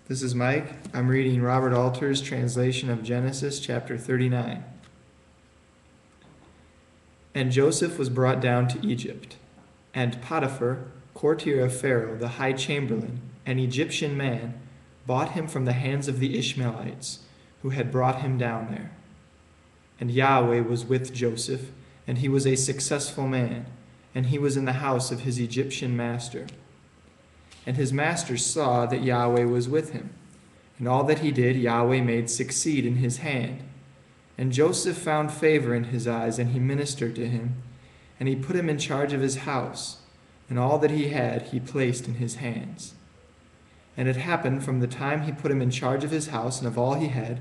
This is Mike. I'm reading Robert Alter's translation of Genesis chapter 39. And Joseph was brought down to Egypt, and Potiphar, courtier of Pharaoh, the high chamberlain, an Egyptian man, bought him from the hands of the Ishmaelites, who had brought him down there. And Yahweh was with Joseph, and he was a successful man, and he was in the house of his Egyptian master. And his master saw that Yahweh was with him, and all that he did Yahweh made succeed in his hand. And Joseph found favor in his eyes, and he ministered to him, and he put him in charge of his house, and all that he had he placed in his hands. And it happened from the time he put him in charge of his house and of all he had,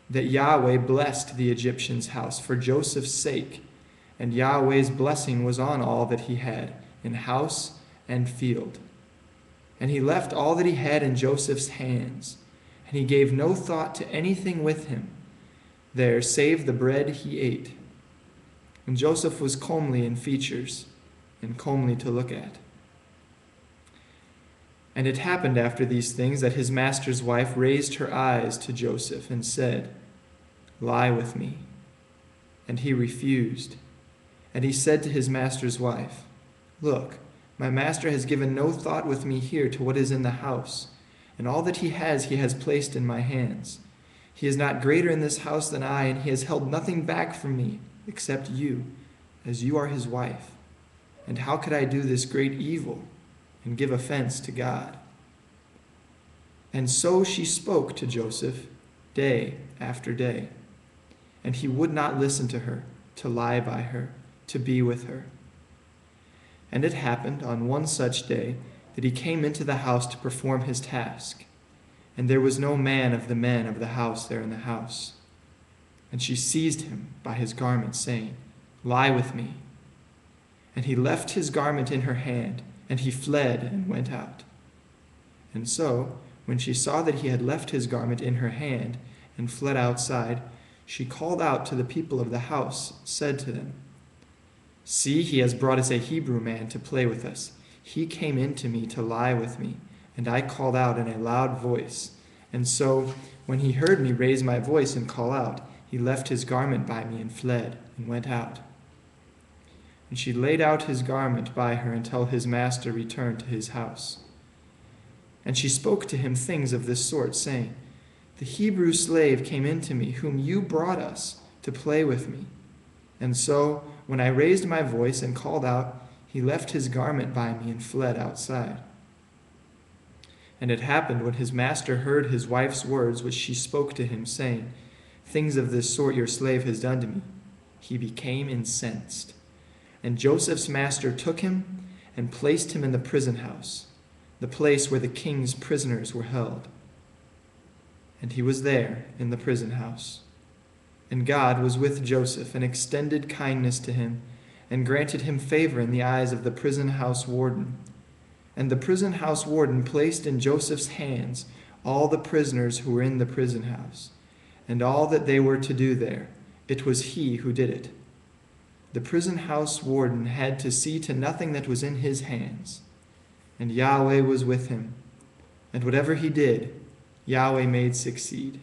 that Yahweh blessed the Egyptian's house for Joseph's sake, and Yahweh's blessing was on all that he had, in house and field. And he left all that he had in Joseph's hands, and he gave no thought to anything with him there, save the bread he ate. And Joseph was comely in features, and comely to look at. And it happened after these things that his master's wife raised her eyes to Joseph and said, "Lie with me." And he refused. And he said to his master's wife, "Look, my master has given no thought with me here to what is in the house, and all that he has placed in my hands. He is not greater in this house than I, and he has held nothing back from me, except you, as you are his wife. And how could I do this great evil and give offense to God?" And so she spoke to Joseph day after day, and he would not listen to her, to lie by her, to be with her. And it happened on one such day that he came into the house to perform his task, and there was no man of the men of the house there in the house. And she seized him by his garment, saying, "Lie with me." And he left his garment in her hand, and he fled and went out. And so, when she saw that he had left his garment in her hand and fled outside, she called out to the people of the house, said to them, "See, he has brought us a Hebrew man to play with us. He came in to me to lie with me, and I called out in a loud voice. And so, when he heard me raise my voice and call out, he left his garment by me and fled and went out." And she laid out his garment by her until his master returned to his house. And she spoke to him things of this sort, saying, "The Hebrew slave came in to me, whom you brought us to play with me. And so, when I raised my voice and called out, he left his garment by me and fled outside." And it happened when his master heard his wife's words which she spoke to him, saying, "Things of this sort your slave has done to me," he became incensed. And Joseph's master took him and placed him in the prison house, the place where the king's prisoners were held. And he was there in the prison house. And God was with Joseph and extended kindness to him and granted him favor in the eyes of the prison house warden. And the prison house warden placed in Joseph's hands all the prisoners who were in the prison house, and all that they were to do there. It was he who did it. The prison house warden had to see to nothing that was in his hands. And Yahweh was with him, and whatever he did, Yahweh made succeed.